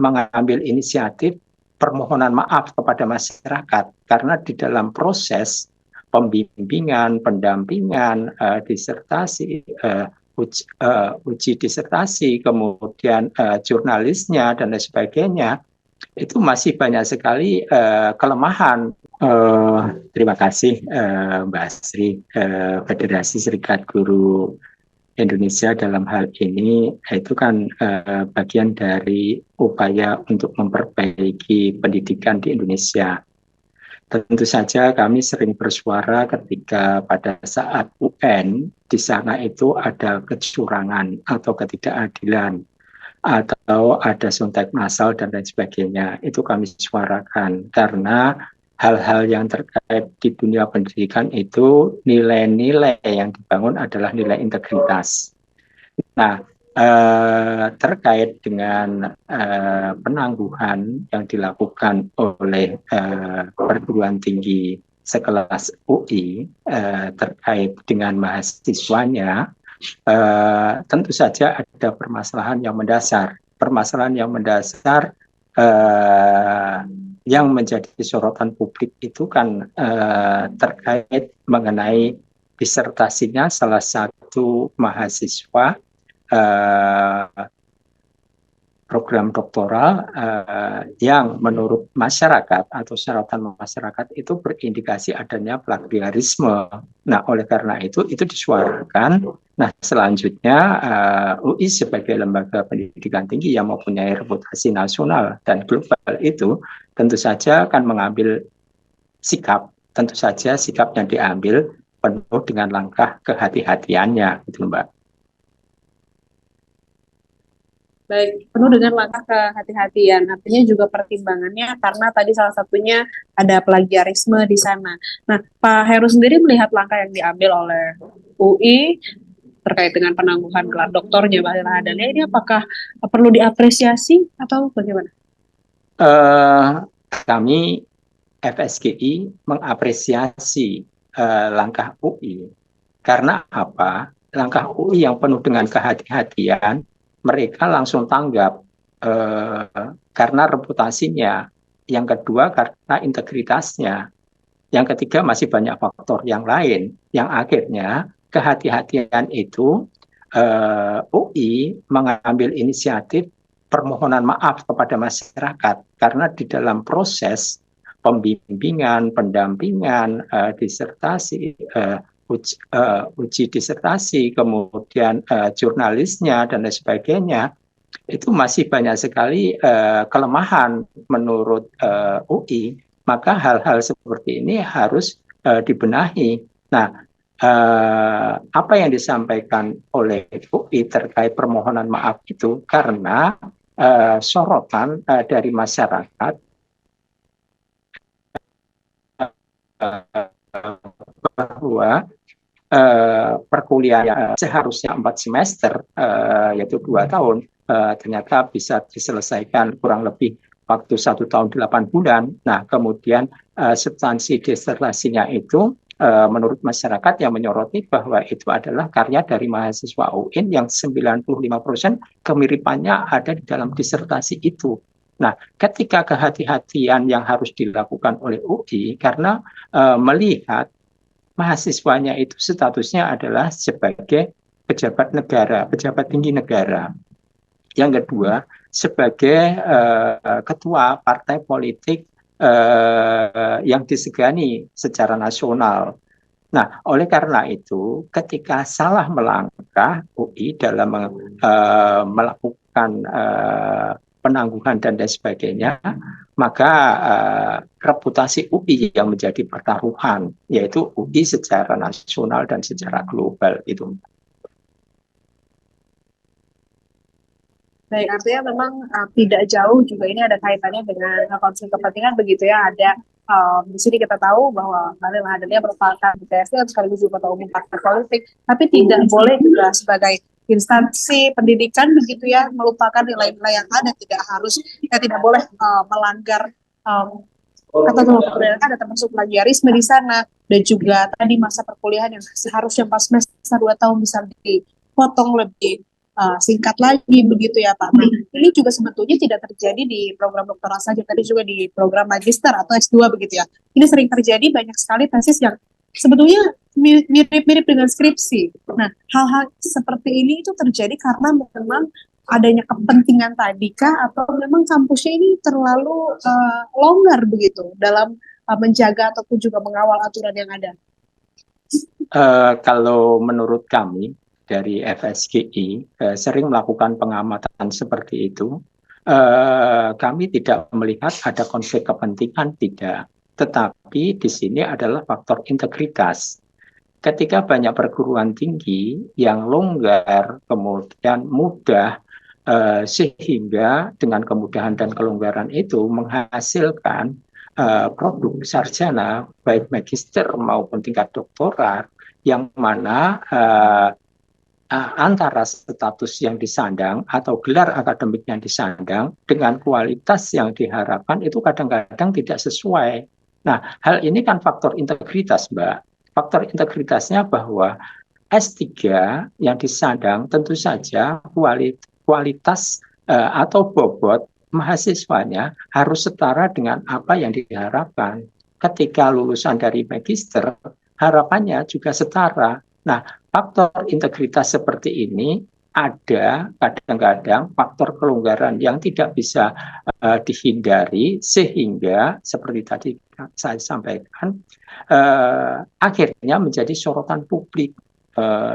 mengambil inisiatif permohonan maaf kepada masyarakat karena di dalam proses pembimbingan, pendampingan, disertasi, uji disertasi, kemudian jurnalisnya dan lain sebagainya, itu masih banyak sekali kelemahan. Terima kasih Mbak Asri. Federasi Serikat Guru Indonesia dalam hal ini itu kan bagian dari upaya untuk memperbaiki pendidikan di Indonesia. Tentu saja kami sering bersuara ketika pada saat UN di sana itu ada kecurangan atau ketidakadilan atau ada suntik massal dan lain sebagainya. Itu kami suarakan karena hal-hal yang terkait di dunia pendidikan itu nilai-nilai yang dibangun adalah nilai integritas. Nah, terkait dengan penangguhan yang dilakukan oleh perguruan tinggi sekelas UI terkait dengan mahasiswanya, tentu saja ada permasalahan yang mendasar. Permasalahan yang mendasar yang menjadi sorotan publik itu kan terkait mengenai disertasinya salah satu mahasiswa program doktoral yang menurut masyarakat atau syaratan masyarakat itu berindikasi adanya plagiarisme. Nah, oleh karena itu disuarakan. Nah, selanjutnya UI sebagai lembaga pendidikan tinggi yang mempunyai reputasi nasional dan global itu tentu saja akan mengambil sikap. Tentu saja sikap yang diambil penuh dengan langkah kehati-hatiannya, gitu Mbak. Baik, penuh dengan langkah kehati-hatian. Artinya juga pertimbangannya karena tadi salah satunya ada plagiarisme di sana. Nah, Pak Heru sendiri melihat langkah yang diambil oleh UI terkait dengan penangguhan gelar doktornya Mbak Lila Adalia ini apakah perlu diapresiasi atau bagaimana? Kami FSGI mengapresiasi langkah UI. Karena apa? Langkah UI yang penuh dengan kehati-hatian, mereka langsung tanggap karena reputasinya. Yang kedua karena integritasnya. Yang ketiga masih banyak faktor yang lain yang akhirnya kehati-hatian itu UI mengambil inisiatif permohonan maaf kepada masyarakat karena di dalam proses pembimbingan, pendampingan, disertasi, uji disertasi, kemudian jurnalisnya dan lain sebagainya, itu masih banyak sekali kelemahan menurut UI. Maka hal-hal seperti ini harus dibenahi. Nah, apa yang disampaikan oleh UI terkait permohonan maaf itu karena sorotan dari masyarakat bahwa perkuliahan seharusnya 4 semester, yaitu 2 tahun, ternyata bisa diselesaikan kurang lebih waktu 1 tahun 8 bulan. Nah, kemudian substansi disertasinya itu menurut masyarakat yang menyoroti bahwa itu adalah karya dari mahasiswa UIN yang 95% kemiripannya ada di dalam disertasi itu. Nah, ketika kehati-hatian yang harus dilakukan oleh UI karena melihat mahasiswanya itu statusnya adalah sebagai pejabat negara, pejabat tinggi negara. Yang kedua, sebagai ketua partai politik yang disegani secara nasional. Nah, oleh karena itu, ketika salah melangkah UI dalam melakukan penangguhan dan lain sebagainya, maka reputasi UI yang menjadi pertaruhan, yaitu UI secara nasional dan secara global itu. Baik, artinya memang tidak jauh juga ini ada kaitannya dengan konflik kepentingan begitu ya. Ada di sini kita tahu bahwa Mbak Lila Adalia merupakan BPSD sekaligus juga ketua umum partai politik, tapi tidak boleh juga sebagai instansi pendidikan begitu ya melupakan nilai-nilai yang ada. Tidak boleh melanggar ketentuan perundangan ada termasuk plagiarisme di sana dan juga tadi masa perkuliahan yang seharusnya 4 semester 2 tahun bisa dipotong lebih singkat lagi begitu ya Pak. Nah, ini juga sebetulnya tidak terjadi di program doktoral saja, tapi juga di program magister atau S2 begitu ya. Ini sering terjadi, banyak sekali tesis yang sebetulnya mirip-mirip dengan skripsi. Nah, hal-hal seperti ini itu terjadi karena memang adanya kepentingan tadi kah, atau memang kampusnya ini terlalu longgar begitu dalam menjaga ataupun juga mengawal aturan yang ada? Kalau menurut kami dari FSGI sering melakukan pengamatan seperti itu. Kami tidak melihat ada konflik kepentingan, tidak. Tetapi di sini adalah faktor integritas. Ketika banyak perguruan tinggi yang longgar, kemudian mudah, sehingga dengan kemudahan dan kelonggaran itu menghasilkan produk sarjana, baik magister maupun tingkat doktoral, yang mana antara status yang disandang atau gelar akademik yang disandang dengan kualitas yang diharapkan itu kadang-kadang tidak sesuai. Nah, hal ini kan faktor integritas, Mbak. Faktor integritasnya bahwa S3 yang disandang tentu saja kualitas atau bobot mahasiswanya harus setara dengan apa yang diharapkan. Ketika lulusan dari magister, harapannya juga setara. Nah, faktor integritas seperti ini ada kadang-kadang faktor kelonggaran yang tidak bisa dihindari, sehingga seperti tadi saya sampaikan, akhirnya menjadi sorotan publik.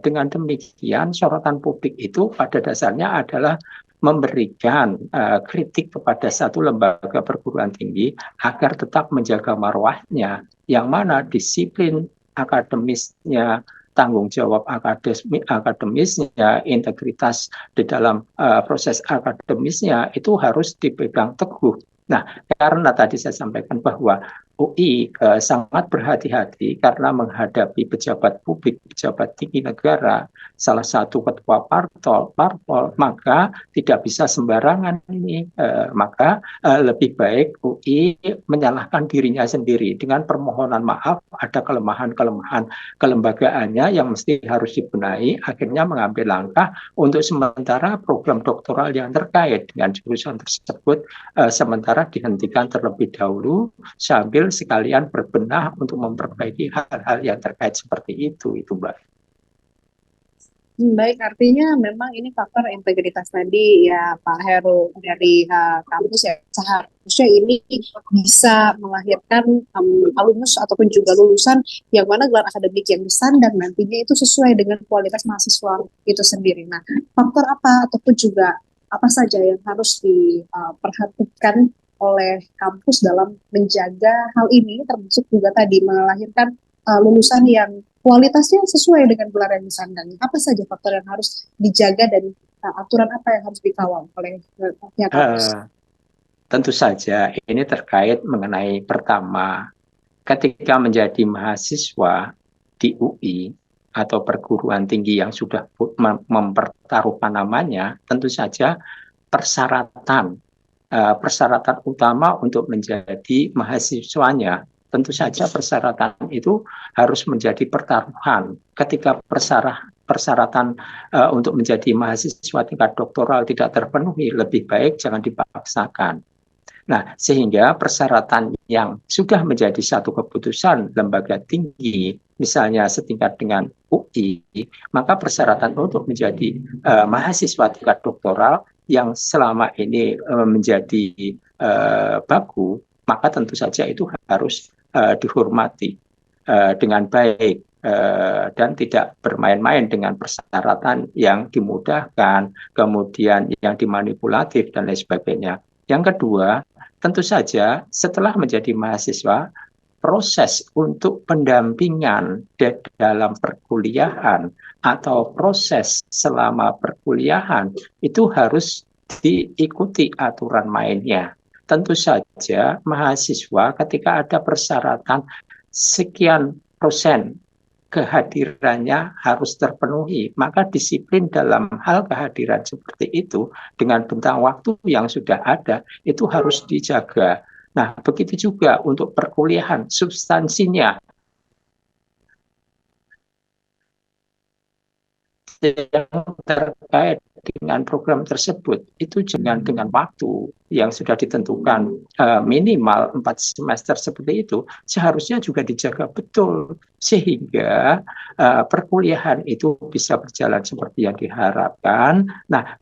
Dengan demikian, sorotan publik itu pada dasarnya adalah memberikan kritik kepada satu lembaga perguruan tinggi agar tetap menjaga marwahnya, yang mana disiplin akademisnya, tanggung jawab akademisnya, integritas di dalam proses akademisnya itu harus dipegang teguh. Nah, karena tadi saya sampaikan bahwa UI sangat berhati-hati karena menghadapi pejabat publik, pejabat tinggi negara, salah satu ketua parpol, maka tidak bisa sembarangan ini. Maka lebih baik UI menyalahkan dirinya sendiri dengan permohonan maaf, ada kelemahan-kelemahan kelembagaannya yang mesti harus dibenahi, akhirnya mengambil langkah untuk sementara program doktoral yang terkait dengan jurusan tersebut sementara dihentikan terlebih dahulu, sambil sekalian berbenah untuk memperbaiki hal-hal yang terkait seperti itu Mbak. Baik, artinya memang ini faktor integritas tadi ya Pak Heru dari kampus ya, seharusnya ini bisa melahirkan alumnus ataupun juga lulusan yang mana gelar akademik yang disandang nantinya itu sesuai dengan kualitas mahasiswa itu sendiri. Nah, faktor apa ataupun juga apa saja yang harus diperhatikan oleh kampus dalam menjaga hal ini, termasuk juga tadi melahirkan lulusan yang kualitasnya sesuai dengan gelar yang disandang. Apa saja faktor yang harus dijaga dan aturan apa yang harus dikawal oleh pihak kampus? Tentu saja ini terkait mengenai pertama, ketika menjadi mahasiswa di UI atau perguruan tinggi yang sudah mempertaruhkan namanya, tentu saja persyaratan utama untuk menjadi mahasiswanya, tentu saja persyaratan itu harus menjadi pertaruhan. Ketika persyaratan untuk menjadi mahasiswa tingkat doktoral tidak terpenuhi, lebih baik jangan dipaksakan. Nah, sehingga persyaratan yang sudah menjadi satu keputusan lembaga tinggi, misalnya setingkat dengan UI, maka persyaratan untuk menjadi mahasiswa tingkat doktoral yang selama ini menjadi baku, maka tentu saja itu harus dihormati dengan baik. Dan tidak bermain-main dengan persyaratan yang dimudahkan, kemudian yang dimanipulatif, dan lain sebagainya. Yang kedua, tentu saja setelah menjadi mahasiswa, proses untuk pendampingan dalam perkuliahan atau proses selama perkuliahan itu harus diikuti aturan mainnya. Tentu saja mahasiswa ketika ada persyaratan sekian persen kehadirannya harus terpenuhi, maka disiplin dalam hal kehadiran seperti itu dengan bentang waktu yang sudah ada itu harus dijaga. Nah, begitu juga untuk perkuliahan, substansinya yang terkait dengan program tersebut itu jangan dengan waktu yang sudah ditentukan minimal 4 semester seperti itu, seharusnya juga dijaga betul sehingga perkuliahan itu bisa berjalan seperti yang diharapkan. Nah,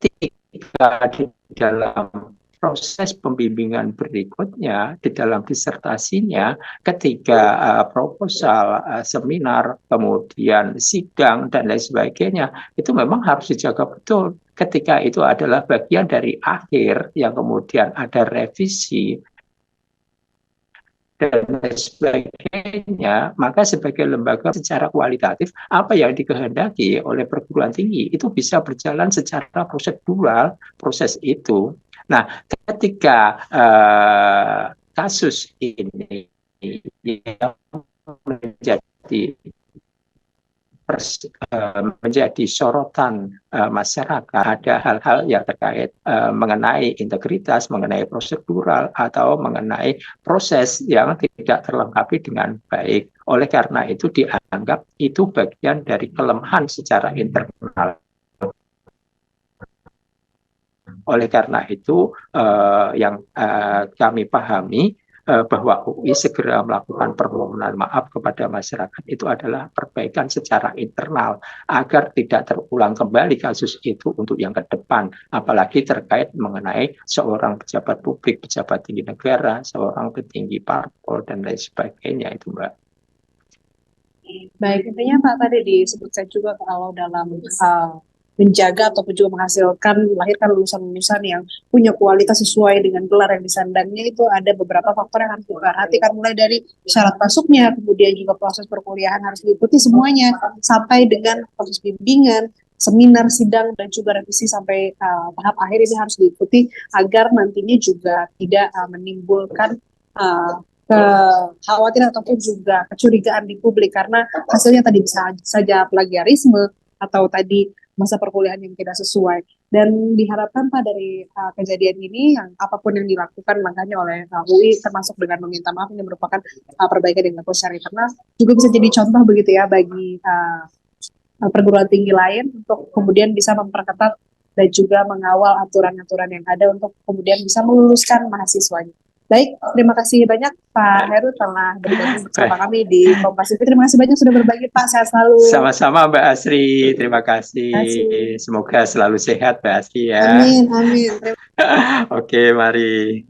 ketika di dalam proses pembimbingan berikutnya, di dalam disertasinya, ketika proposal, seminar, kemudian sidang, dan lain sebagainya, itu memang harus dijaga betul. Ketika itu adalah bagian dari akhir, yang kemudian ada revisi, dan lain sebagainya, maka sebagai lembaga secara kualitatif, apa yang dikehendaki oleh perguruan tinggi, itu bisa berjalan secara prosedural, proses itu. Nah, ketika kasus ini yang menjadi sorotan masyarakat, ada hal-hal yang terkait mengenai integritas, mengenai prosedural, atau mengenai proses yang tidak terlengkapi dengan baik. Oleh karena itu dianggap itu bagian dari kelemahan secara internal. Oleh karena itu yang kami pahami bahwa UI segera melakukan permohonan maaf kepada masyarakat itu adalah perbaikan secara internal agar tidak terulang kembali kasus itu untuk yang ke depan, apalagi terkait mengenai seorang pejabat publik, pejabat tinggi negara, seorang petinggi parpol, dan lain sebagainya itu, Mbak. Baik, intinya Pak tadi disebutkan juga kalau dalam menjaga ataupun juga menghasilkan, melahirkan lulusan-lulusan yang punya kualitas sesuai dengan gelar yang disandangnya, itu ada beberapa faktor yang harus diperhatikan, mulai dari syarat masuknya, kemudian juga proses perkuliahan harus diikuti semuanya, sampai dengan proses bimbingan, seminar, sidang, dan juga revisi sampai tahap akhir ini harus diikuti agar nantinya juga tidak menimbulkan kekhawatiran ataupun juga kecurigaan di publik, karena hasilnya tadi bisa saja plagiarisme atau tadi masa perkuliahan yang tidak sesuai. Dan diharapkan Pak dari kejadian ini, yang apapun yang dilakukan makanya oleh UI, termasuk dengan meminta maaf, ini merupakan perbaikan yang dilakukan secara internal, juga bisa jadi contoh begitu ya bagi perguruan tinggi lain untuk kemudian bisa memperketat dan juga mengawal aturan-aturan yang ada untuk kemudian bisa meluluskan mahasiswanya. Baik, terima kasih banyak Pak Heru telah bergabung bersama kami di Kompas TV. Terima kasih banyak sudah berbagi Pak, sehat selalu. Sama-sama Mbak Asri, terima kasih. Semoga selalu sehat Mbak Asri ya. Amin, amin. Oke, mari.